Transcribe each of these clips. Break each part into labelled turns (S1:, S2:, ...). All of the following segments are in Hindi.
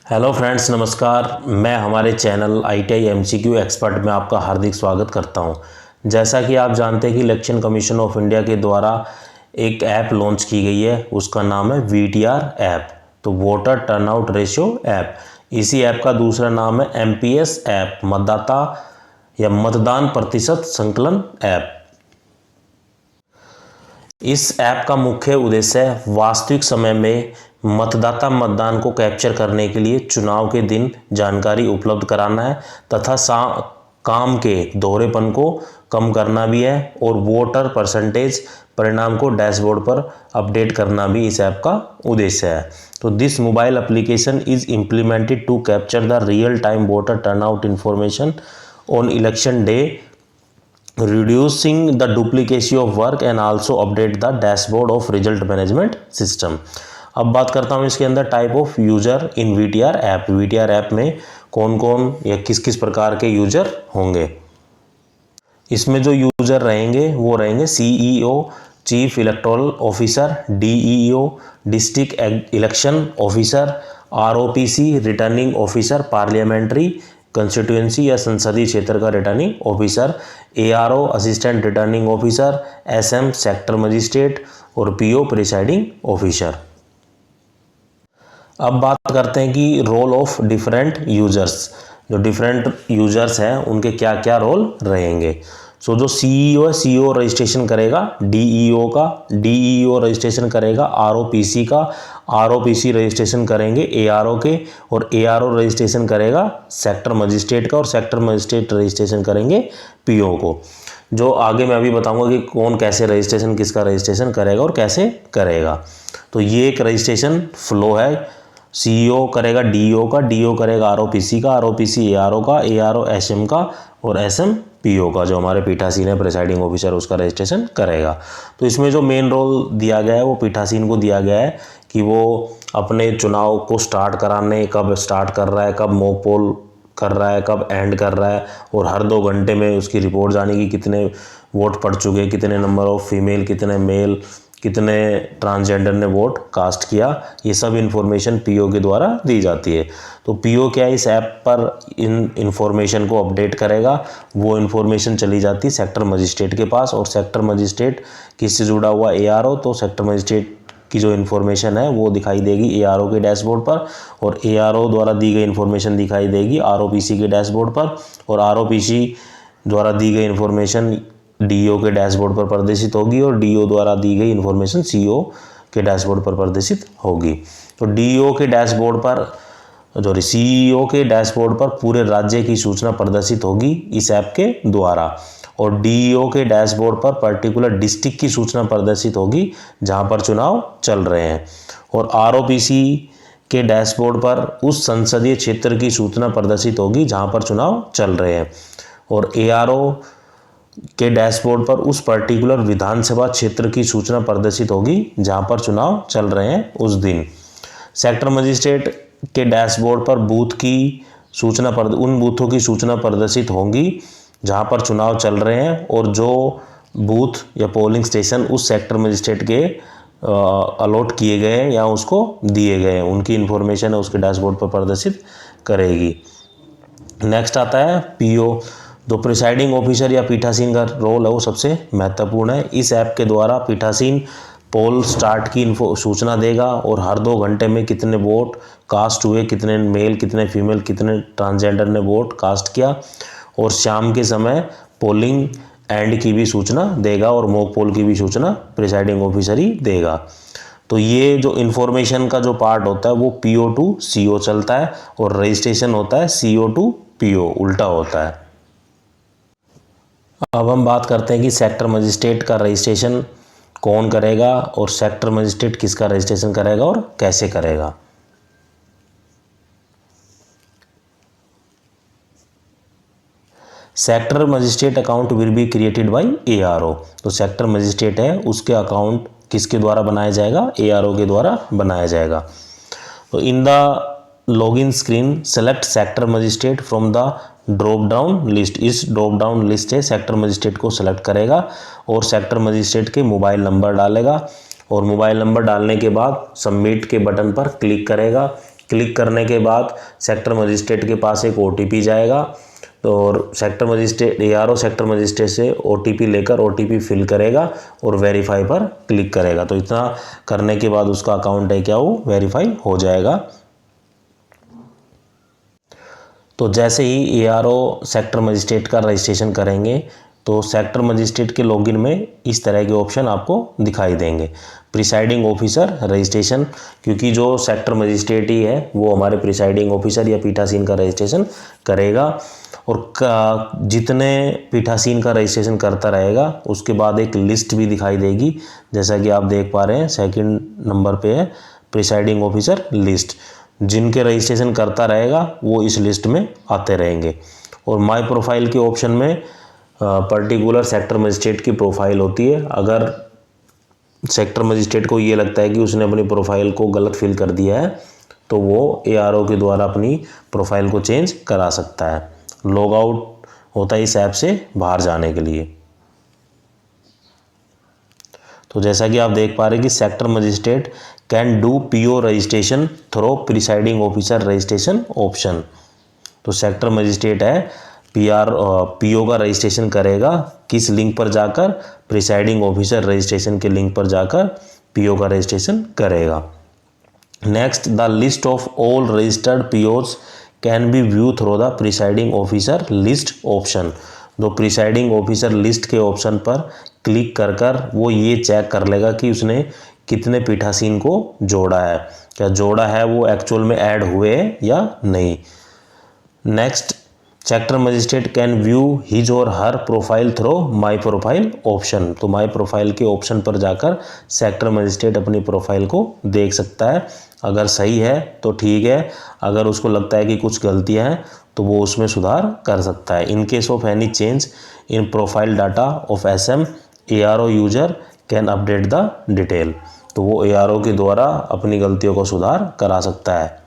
S1: हेलो फ्रेंड्स, नमस्कार। मैं हमारे चैनल ITI MCQ एक्सपर्ट में आपका हार्दिक स्वागत करता हूं। जैसा कि आप जानते हैं कि इलेक्शन कमीशन ऑफ इंडिया के द्वारा एक ऐप लॉन्च की गई है, उसका नाम है VTR ऐप, तो वोटर टर्नआउट रेशियो ऐप। इसी ऐप का दूसरा नाम है MPS ऐप, मतदाता या मतदान प्रतिशत संकलन ऐप। इस ऐप का मुख्य उद्देश्य है वास्तविक समय में मतदाता मतदान को कैप्चर करने के लिए चुनाव के दिन जानकारी उपलब्ध कराना है तथा काम के दोहरेपन को कम करना भी है, और वोटर परसेंटेज परिणाम को डैशबोर्ड पर अपडेट करना भी इस ऐप का उद्देश्य है। तो this mobile application is implemented to capture the real time voter turnout information on election day, reducing the duplication of work and also update the dashboard of result management system। अब बात करता हूँ इसके अंदर type of user in VTR app. VTR app में कौन कौन या किस किस प्रकार के यूजर होंगे। इसमें जो यूजर रहेंगे वो रहेंगे CEO chief electoral officer, DEO district election officer, ROPC returning officer, parliamentary constituency या संसदीय क्षेत्र का returning officer, ARO assistant returning officer, SM sector magistrate और PO प्रिसाइडिंग ऑफिसर। अब बात करते हैं कि रोल ऑफ डिफरेंट यूजर्स। जो डिफरेंट यूजर्स हैं उनके क्या क्या रोल रहेंगे। सो जो CEO है, CEO रजिस्ट्रेशन करेगा DEO रजिस्ट्रेशन करेगा ROPC का, ROPC रजिस्ट्रेशन करेंगे ARO के, और ARO रजिस्ट्रेशन करेगा सेक्टर मजिस्ट्रेट का, और सेक्टर मजिस्ट्रेट रजिस्ट्रेशन करेंगे PO को। जो आगे मैं अभी बताऊंगा कि कौन कैसे रजिस्ट्रेशन, किसका रजिस्ट्रेशन करेगा और कैसे करेगा। तो ये एक रजिस्ट्रेशन फ्लो है। CEO करेगा DEO का, DEO करेगा ROPC का, ROPC ARO का, ARO SM का, और SM PO का, जो हमारे पीठासीन है प्रिसाइडिंग ऑफिसर, उसका रजिस्ट्रेशन करेगा। तो इसमें जो मेन रोल दिया गया है वो पीठासीन को दिया गया है कि वो अपने चुनाव को स्टार्ट कराने, कब स्टार्ट कर रहा है, कब मॉक पोल कर रहा है, कब एंड कर रहा है, और हर 2 घंटे में उसकी रिपोर्ट जाने की कितने वोट पड़ चुके, कितने नंबर ऑफ फीमेल, कितने मेल, कितने ट्रांसजेंडर ने वोट कास्ट किया, ये सब इन्फॉर्मेशन PO के द्वारा दी जाती है। तो PO क्या इस ऐप पर इन इन्फॉर्मेशन को अपडेट करेगा, वो इन्फॉर्मेशन चली जाती है सेक्टर मजिस्ट्रेट के पास, और सेक्टर मजिस्ट्रेट किससे जुड़ा हुआ ARO, तो सेक्टर मजिस्ट्रेट की जो इन्फॉर्मेशन है वो दिखाई देगी ARO के डैशबोर्ड पर, और ARO द्वारा दी गई इन्फॉर्मेशन दिखाई देगी ROPC के डैशबोर्ड पर, और ROPC द्वारा दी गई इन्फॉर्मेशन DEO के डैशबोर्ड पर प्रदर्शित होगी, और DEO द्वारा दी गई इन्फॉर्मेशन CO के डैशबोर्ड पर प्रदर्शित होगी। तो DEO के डैशबोर्ड पर, CEO के डैशबोर्ड पर पूरे राज्य की सूचना प्रदर्शित होगी इस ऐप के द्वारा, और DEO के डैशबोर्ड पर पर्टिकुलर डिस्ट्रिक्ट की सूचना प्रदर्शित होगी जहां पर चुनाव चल रहे हैं, और ROPC के डैशबोर्ड पर उस संसदीय क्षेत्र की सूचना प्रदर्शित होगी जहां पर चुनाव चल रहे हैं, और ARO के डैशबोर्ड पर उस पर्टिकुलर विधानसभा क्षेत्र की सूचना प्रदर्शित होगी जहां पर चुनाव चल रहे हैं उस दिन। सेक्टर मजिस्ट्रेट के डैशबोर्ड पर बूथ की सूचना उन बूथों की सूचना प्रदर्शित होंगी जहां पर चुनाव चल रहे हैं, और जो बूथ या पोलिंग स्टेशन उस सेक्टर मजिस्ट्रेट के अलॉट किए गए हैं या उसको दिए गए हैं, उनकी इन्फॉर्मेशन है उसके डैशबोर्ड पर प्रदर्शित करेगी। नेक्स्ट आता है PO। जो प्रिसाइडिंग ऑफिसर या पीठासीन का रोल है वो सबसे महत्वपूर्ण है। इस ऐप के द्वारा पीठासीन पोल स्टार्ट की सूचना देगा, और हर 2 घंटे में कितने वोट कास्ट हुए, कितने मेल, कितने फीमेल, कितने ट्रांसजेंडर ने वोट कास्ट किया, और शाम के समय पोलिंग एंड की भी सूचना देगा, और मॉक पोल की भी सूचना प्रिसाइडिंग ऑफिसर ही देगा। तो ये जो इन्फॉर्मेशन का जो पार्ट होता है वो PO to CO चलता है, और रजिस्ट्रेशन होता है CO to PO, उल्टा होता है। अब हम बात करते हैं कि सेक्टर मजिस्ट्रेट का रजिस्ट्रेशन कौन करेगा, और सेक्टर मजिस्ट्रेट किसका रजिस्ट्रेशन करेगा और कैसे करेगा। Sector magistrate account will be created by ARO। तो सेक्टर मजिस्ट्रेट है उसके अकाउंट किसके द्वारा बनाया जाएगा, ARO के द्वारा बनाया जाएगा। तो in the login screen select sector magistrate from the drop down list. इस ड्रॉप डाउन लिस्ट से सेक्टर मजिस्ट्रेट को सेलेक्ट करेगा, और सेक्टर मजिस्ट्रेट के मोबाइल नंबर डालेगा, और मोबाइल नंबर डालने के बाद सबमिट के बटन पर क्लिक करेगा, क्लिक करने के बाद सेक्टर मजिस्ट्रेट के पास एक OTP जाएगा, तो और sector magistrate ARO sector magistrate से OTP लेकर OTP फिल करेगा और वेरीफाई पर क्लिक करेगा। तो इतना करने के बाद उसका अकाउंट है क्या, वो वेरीफाई हो जाएगा। तो जैसे ही ARO सेक्टर मजिस्ट्रेट का रजिस्ट्रेशन करेंगे तो सेक्टर मजिस्ट्रेट के लॉगिन में इस तरह के ऑप्शन आपको दिखाई देंगे। प्रिसाइडिंग ऑफिसर रजिस्ट्रेशन, क्योंकि जो सेक्टर मजिस्ट्रेट ही है वो हमारे प्रिसाइडिंग ऑफिसर या पीठासीन का रजिस्ट्रेशन करेगा, और जितने पीठासीन का रजिस्ट्रेशन करता रहेगा उसके बाद एक लिस्ट भी दिखाई देगी, जैसा कि आप देख पा रहे हैं सेकंड नंबर पे है प्रिसाइडिंग ऑफिसर लिस्ट। जिनके रजिस्ट्रेशन करता रहेगा वो इस लिस्ट में आते रहेंगे। और माय प्रोफाइल के ऑप्शन में पर्टिकुलर सेक्टर मजिस्ट्रेट की प्रोफाइल होती है। अगर सेक्टर मजिस्ट्रेट को ये लगता है कि उसने अपनी प्रोफाइल को गलत फिल कर दिया है तो वो ARO के द्वारा अपनी प्रोफाइल को चेंज करा सकता है। लॉग आउट होता है इस ऐप से बाहर जाने के लिए। तो जैसा कि आप देख पा रहे हैं कि sector magistrate can do PO registration through presiding officer registration option. तो सेक्टर मजिस्ट्रेट है PO का रजिस्ट्रेशन करेगा किस लिंक पर जाकर, प्रिसाइडिंग ऑफिसर रजिस्ट्रेशन के लिंक पर जाकर PO का रजिस्ट्रेशन करेगा। Next, the list of all registered POs can be view through the presiding officer list option. तो प्रिसाइडिंग ऑफिसर लिस्ट के ऑप्शन पर क्लिक कर कर वो ये चेक कर लेगा कि उसने कितने पीठासीन को जोड़ा है, क्या जोड़ा है वो एक्चुअल में ऐड हुए या नहीं। Next, sector magistrate can view his or her profile through my profile option. तो माय प्रोफाइल के ऑप्शन पर जाकर सेक्टर मजिस्ट्रेट अपनी प्रोफाइल को देख सकता है। अगर सही है तो ठीक है, अगर उसको लगता है कि कुछ गलतियां हैं तो वो उसमें सुधार कर सकता है। In case of any change in profile data of SM, ARO user can update the detail. तो वो ARO के द्वारा अपनी गलतियों को सुधार करा सकता है।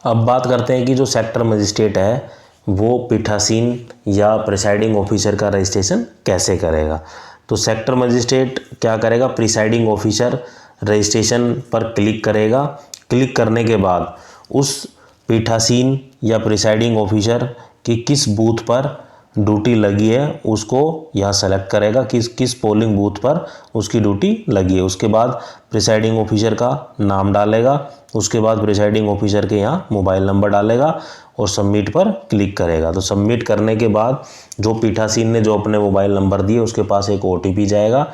S1: अब बात करते हैं कि जो सेक्टर मजिस्ट्रेट है वो पीठासीन या प्रिसाइडिंग ऑफिसर का रजिस्ट्रेशन कैसे करेगा। तो सेक्टर मजिस्ट्रेट क्या करेगा, प्रिसाइडिंग ऑफिसर रजिस्ट्रेशन पर क्लिक करेगा। क्लिक करने के बाद उस पीठासीन या प्रिसाइडिंग ऑफिसर की किस बूथ पर ड्यूटी लगी है उसको यहाँ सेलेक्ट करेगा, किस पोलिंग बूथ पर उसकी ड्यूटी लगी है। उसके बाद प्रिसाइडिंग ऑफिसर का नाम डालेगा, उसके बाद प्रिसाइडिंग ऑफिसर के यहाँ मोबाइल नंबर डालेगा और सबमिट पर क्लिक करेगा। तो सबमिट करने के बाद जो पीठासीन ने जो अपने मोबाइल नंबर दिए उसके पास एक OTP जाएगा।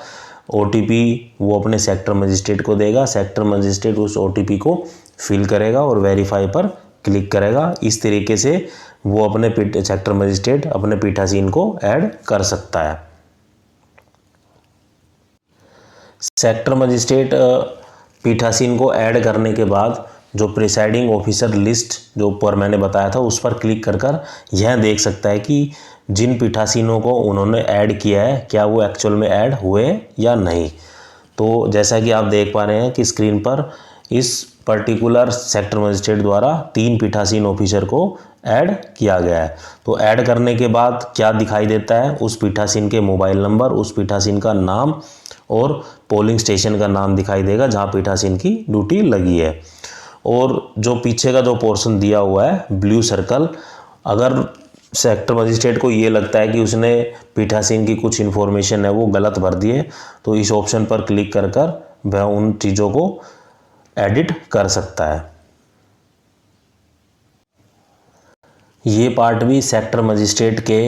S1: OTP वो अपने सेक्टर मजिस्ट्रेट को देगा, सेक्टर मजिस्ट्रेट उस OTP को फिल करेगा और वेरीफाई पर क्लिक करेगा। इस तरीके से वो अपने सेक्टर मजिस्ट्रेट अपने पीठासीन को ऐड कर सकता है। सेक्टर मजिस्ट्रेट पीठासीन को ऐड करने के बाद जो प्रिसाइडिंग ऑफिसर लिस्ट जो ऊपर मैंने बताया था उस पर क्लिक कर कर यह देख सकता है कि जिन पीठासीनों को उन्होंने ऐड किया है क्या वो एक्चुअल में ऐड हुए या नहीं। तो जैसा कि आप देख पा रहे हैं कि स्क्रीन पर इस पर्टिकुलर सेक्टर मजिस्ट्रेट द्वारा 3 पीठासीन ऑफिसर को ऐड किया गया है। तो ऐड करने के बाद क्या दिखाई देता है, उस पीठासीन के मोबाइल नंबर, उस पीठासीन का नाम और पोलिंग स्टेशन का नाम दिखाई देगा जहां पीठासीन की ड्यूटी लगी है। और जो पीछे का जो पोर्शन दिया हुआ है ब्लू सर्कल, अगर सेक्टर मजिस्ट्रेट को ये लगता है कि उसने पीठासीन की कुछ इन्फॉर्मेशन है वो गलत भर दी है तो इस ऑप्शन पर क्लिक कर कर वह उन चीज़ों को एडिट कर सकता है। ये पार्ट भी सेक्टर मजिस्ट्रेट के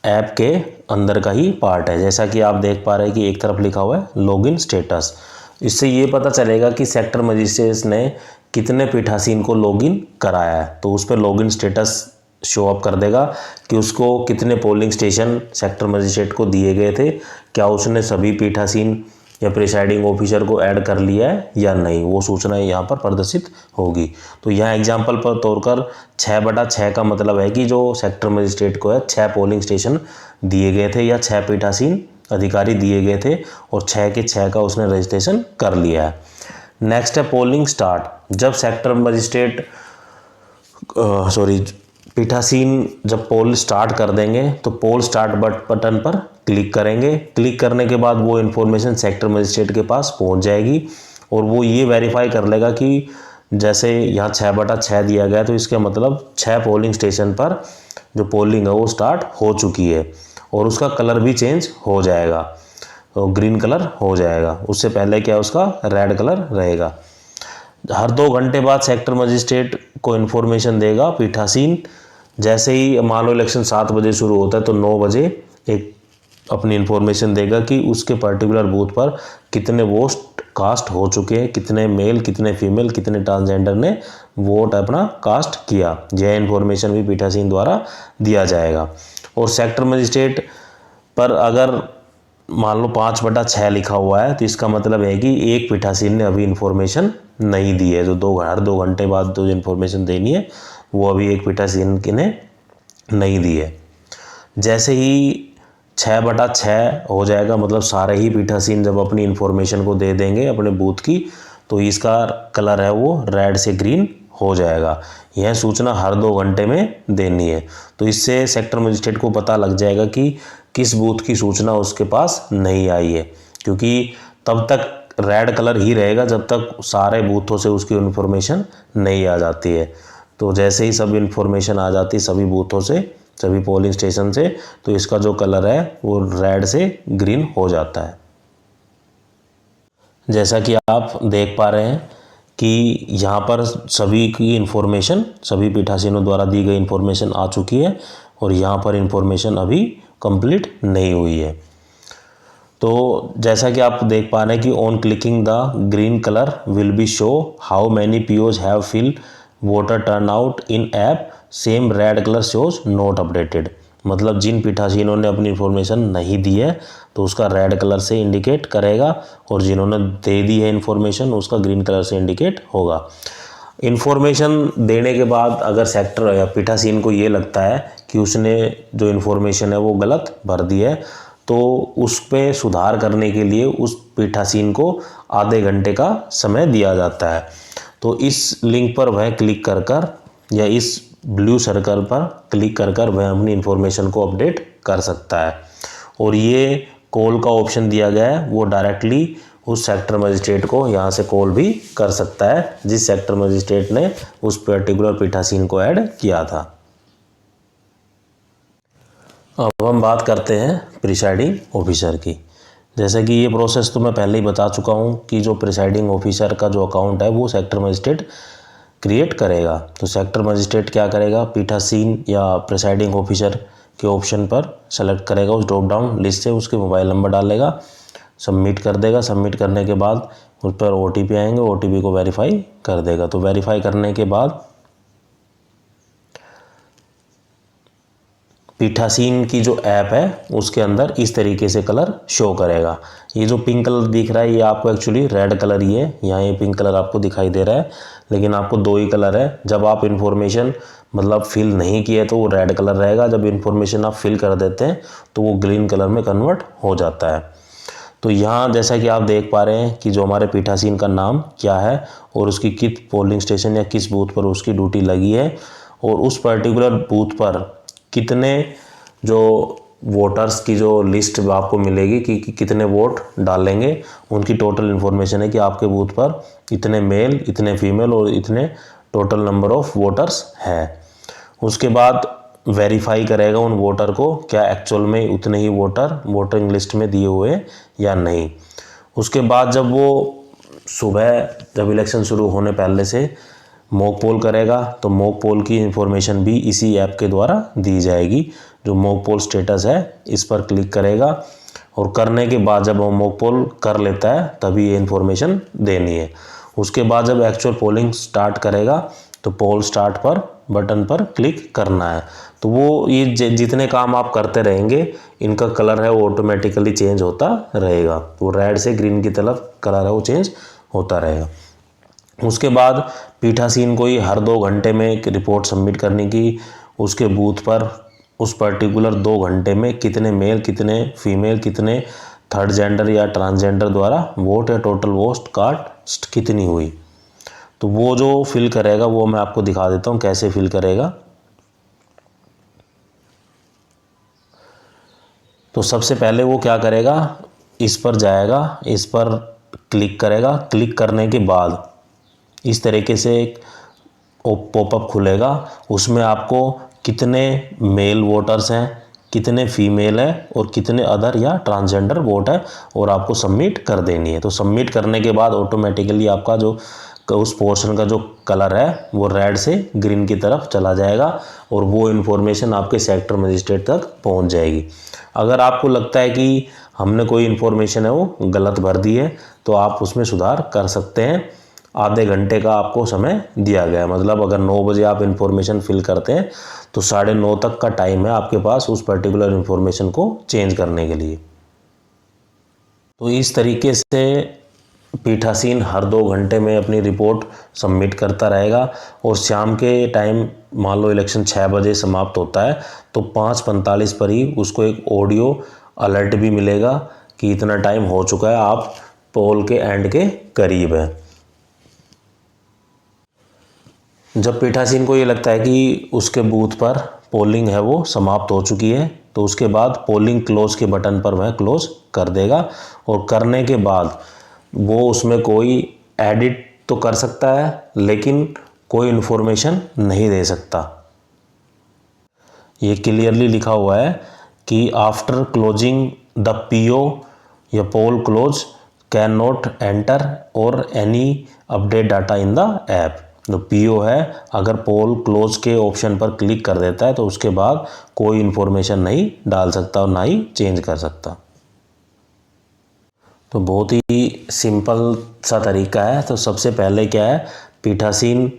S1: ऐप के अंदर का ही पार्ट है। जैसा कि आप देख पा रहे हैं कि एक तरफ लिखा हुआ है लॉगिन स्टेटस। इससे ये पता चलेगा कि सेक्टर मजिस्ट्रेट ने कितने पीठासीन को लॉगिन कराया है। तो उस पर लॉगिन स्टेटस शो अप कर देगा कि उसको कितने पोलिंग स्टेशन सेक्टर मजिस्ट्रेट को दिए गए थे, क्या उसने सभी पीठासीन या प्रिसाइडिंग ऑफिसर को ऐड कर लिया है या नहीं, वो सूचना यहाँ पर प्रदर्शित होगी। तो यहाँ एग्जाम्पल पर तौर पर 6/6 का मतलब है कि जो सेक्टर मजिस्ट्रेट को है 6 पोलिंग स्टेशन दिए गए थे या 6 पीठासीन अधिकारी दिए गए थे और 6 के 6 का उसने रजिस्ट्रेशन कर लिया है। नेक्स्ट है पोलिंग स्टार्ट। जब सेक्टर मजिस्ट्रेट पीठासीन जब पोल स्टार्ट कर देंगे तो पोल स्टार्ट बटन पर क्लिक करेंगे। क्लिक करने के बाद वो इन्फॉर्मेशन सेक्टर मजिस्ट्रेट के पास पहुंच जाएगी और वो ये वेरीफाई कर लेगा कि जैसे यहाँ 6/6 दिया गया तो इसका मतलब 6 पोलिंग स्टेशन पर जो पोलिंग है वो स्टार्ट हो चुकी है और उसका कलर भी चेंज हो जाएगा, तो ग्रीन कलर हो जाएगा। उससे पहले क्या उसका रेड कलर रहेगा। हर 2 घंटे बाद सेक्टर मजिस्ट्रेट को इन्फॉर्मेशन देगा पीठासीन। जैसे ही मान लो इलेक्शन 7 बजे शुरू होता है तो 9 बजे एक अपनी इन्फॉर्मेशन देगा कि उसके पर्टिकुलर बूथ पर कितने वोट कास्ट हो चुके हैं, कितने मेल, कितने फीमेल, कितने ट्रांसजेंडर ने वोट अपना कास्ट किया। यह इन्फॉर्मेशन भी पीठासीन द्वारा दिया जाएगा। और सेक्टर मजिस्ट्रेट पर अगर मान लो 5/6 लिखा हुआ है तो इसका मतलब है कि एक पीठासीन ने अभी इन्फॉर्मेशन नहीं दी है। जो हर 2 घंटे बाद जो इन्फॉर्मेशन देनी है वो अभी एक पीठासीन ने नहीं दी है। जैसे ही 6/6 हो जाएगा, मतलब सारे ही पीठासीन जब अपनी इन्फॉर्मेशन को दे देंगे अपने बूथ की, तो इसका कलर है वो रेड से ग्रीन हो जाएगा। यह सूचना हर 2 घंटे में देनी है। तो इससे सेक्टर मजिस्ट्रेट को पता लग जाएगा कि किस बूथ की सूचना उसके पास नहीं आई है, क्योंकि तब तक रेड कलर ही रहेगा जब तक सारे बूथों से उसकी इन्फॉर्मेशन नहीं आ जाती है। तो जैसे ही सब इन्फॉर्मेशन आ जाती है सभी बूथों से, सभी पोलिंग स्टेशन से, तो इसका जो कलर है वो रेड से ग्रीन हो जाता है। जैसा कि आप देख पा रहे हैं कि यहाँ पर सभी की इन्फॉर्मेशन, सभी पीठासीनों द्वारा दी गई इन्फॉर्मेशन आ चुकी है और यहाँ पर इन्फॉर्मेशन अभी कंप्लीट नहीं हुई है। तो जैसा कि आप देख पा रहे हैं कि on clicking the green colour will be show how many POs have fill voter turnout in app, same red colour shows not updated. मतलब जिन पीठासीनों ने अपनी इन्फॉर्मेशन नहीं दी है तो उसका रेड कलर से इंडिकेट करेगा और जिन्होंने दे दी है इन्फॉर्मेशन उसका ग्रीन कलर से इंडिकेट होगा। इन्फॉर्मेशन देने के बाद अगर सेक्टर या पीठासीन को ये लगता है कि उसने जो इन्फॉर्मेशन है वो गलत भर दी है तो उस पर सुधार करने के लिए उस पीठासीन को आधे घंटे का समय दिया जाता है। तो इस लिंक पर वह क्लिक कर या इस ब्लू सर्कल पर क्लिक कर वह अपनी इन्फॉर्मेशन को अपडेट कर सकता है। और ये कॉल का ऑप्शन दिया गया है, वो डायरेक्टली उस सेक्टर मजिस्ट्रेट को यहाँ से कॉल भी कर सकता है जिस सेक्टर मजिस्ट्रेट ने उस पर्टिकुलर पीठासीन को ऐड किया था। अब हम बात करते हैं प्रिसाइडिंग ऑफिसर की। जैसे कि ये प्रोसेस तो मैं पहले ही बता चुका हूँ कि जो प्रिसाइडिंग ऑफिसर का जो अकाउंट है वो सेक्टर मजिस्ट्रेट क्रिएट करेगा। तो सेक्टर मजिस्ट्रेट क्या करेगा, पीठासीन या प्रिसाइडिंग ऑफिसर के ऑप्शन पर सेलेक्ट करेगा, उस ड्रॉप डाउन लिस्ट से उसके मोबाइल नंबर डालेगा, सबमिट कर देगा। सबमिट करने के बाद उस पर OTP आएंगे, OTP को वेरीफाई कर देगा। तो वेरीफाई करने के बाद पीठासीन की जो ऐप है उसके अंदर इस तरीके से कलर शो करेगा। ये जो पिंक कलर दिख रहा है ये आपको एक्चुअली रेड कलर ही है, यहाँ ये पिंक कलर आपको दिखाई दे रहा है, लेकिन आपको 2 ही कलर है। जब आप इन्फॉर्मेशन मतलब फिल नहीं किए तो वो रेड कलर रहेगा, जब इन्फॉर्मेशन आप फिल कर देते हैं तो वो ग्रीन कलर में कन्वर्ट हो जाता है। तो यहाँ जैसा कि आप देख पा रहे हैं कि जो हमारे पीठासीन का नाम क्या है और उसकी किस पोलिंग स्टेशन या किस बूथ पर उसकी ड्यूटी लगी है और उस पर्टिकुलर बूथ पर कितने जो वोटर्स की जो लिस्ट आपको मिलेगी कि कितने वोट डालेंगे, उनकी टोटल इन्फॉर्मेशन है कि आपके बूथ पर इतने मेल, इतने फीमेल और इतने टोटल नंबर ऑफ वोटर्स हैं। उसके बाद वेरीफाई करेगा उन वोटर को क्या एक्चुअल में उतने ही वोटर वोटिंग लिस्ट में दिए हुए या नहीं। उसके बाद जब वो सुबह जब इलेक्शन शुरू होने पहले से मॉक पोल करेगा तो मॉक पोल की इन्फॉर्मेशन भी इसी ऐप के द्वारा दी जाएगी। जो मॉक पोल स्टेटस है इस पर क्लिक करेगा और करने के बाद जब वो मॉक पोल कर लेता है तभी ये इन्फॉर्मेशन देनी है। उसके बाद जब एक्चुअल पोलिंग स्टार्ट करेगा तो पोल स्टार्ट पर बटन पर क्लिक करना है। तो वो ये जितने काम आप करते रहेंगे इनका कलर है वो ऑटोमेटिकली चेंज होता रहेगा। वो रेड से ग्रीन की तरफ कलर है वो चेंज होता रहेगा। उसके बाद पीठासीन को ही हर 2 घंटे में एक रिपोर्ट सबमिट करने की, उसके बूथ पर उस पर्टिकुलर 2 घंटे में कितने मेल, कितने फीमेल, कितने थर्ड जेंडर या ट्रांसजेंडर द्वारा वोट या टोटल वोट कास्ट कितनी हुई। तो वो जो फिल करेगा वो मैं आपको दिखा देता हूँ कैसे फिल करेगा। तो सबसे पहले वो क्या करेगा, इस पर जाएगा, इस पर क्लिक करेगा। क्लिक करने के बाद इस तरीके से एक पॉपअप खुलेगा, उसमें आपको कितने मेल वोटर्स हैं, कितने फीमेल है और कितने अदर या ट्रांसजेंडर वोट है, और आपको सबमिट कर देनी है। तो सबमिट करने के बाद ऑटोमेटिकली आपका जो उस पोर्शन का जो कलर है वो रेड से ग्रीन की तरफ चला जाएगा और वो इन्फॉर्मेशन आपके सेक्टर मजिस्ट्रेट तक पहुंच जाएगी। अगर आपको लगता है कि हमने कोई इन्फॉर्मेशन है वो गलत भर दी है तो आप उसमें सुधार कर सकते हैं। आधे घंटे का आपको समय दिया गया है, मतलब अगर 9 बजे आप इन्फॉर्मेशन फिल करते हैं तो 9:30 तक का टाइम है आपके पास उस पर्टिकुलर इन्फॉर्मेशन को चेंज करने के लिए। तो इस तरीके से पीठासीन हर 2 घंटे में अपनी रिपोर्ट सबमिट करता रहेगा और शाम के टाइम मान लो इलेक्शन 6 बजे समाप्त होता है तो 5:45 पर ही उसको एक ऑडियो अलर्ट भी मिलेगा कि इतना टाइम हो चुका है, आप पोल के एंड के करीब है। जब पीठासीन को ये लगता है कि उसके बूथ पर पोलिंग है वो समाप्त हो चुकी है तो उसके बाद पोलिंग क्लोज के बटन पर वह क्लोज कर देगा, और करने के बाद वो उसमें कोई एडिट तो कर सकता है लेकिन कोई इन्फॉर्मेशन नहीं दे सकता। ये क्लियरली लिखा हुआ है कि आफ्टर क्लोजिंग द पीओ या पोल क्लोज कैन नॉट एंटर और any update data in the app. जो पीओ है अगर पोल क्लोज के ऑप्शन पर क्लिक कर देता है तो उसके बाद कोई इन्फॉर्मेशन नहीं डाल सकता और ना ही चेंज कर सकता। तो बहुत ही सिंपल सा तरीका है। तो सबसे पहले क्या है, पीठासीन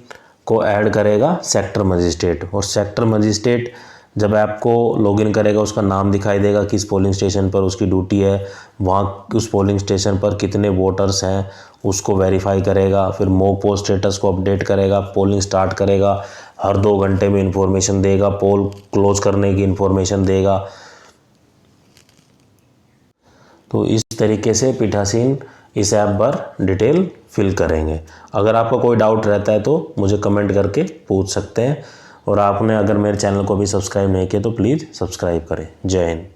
S1: को ऐड करेगा सेक्टर मजिस्ट्रेट, और सेक्टर मजिस्ट्रेट जब ऐप को लॉगिन करेगा उसका नाम दिखाई देगा किस पोलिंग स्टेशन पर उसकी ड्यूटी है, वहाँ उस पोलिंग स्टेशन पर कितने वोटर्स हैं उसको वेरीफाई करेगा, फिर मॉक पोल स्टेटस को अपडेट करेगा, पोलिंग स्टार्ट करेगा, हर 2 घंटे में इन्फॉर्मेशन देगा, पोल क्लोज करने की इन्फॉर्मेशन देगा। तो इस तरीके से पीठासीन इस ऐप पर डिटेल फिल करेंगे। अगर आपका कोई डाउट रहता है तो मुझे कमेंट करके पूछ सकते हैं, और आपने अगर मेरे चैनल को भी सब्सक्राइब नहीं किया तो प्लीज़ सब्सक्राइब करें। जय हिंद।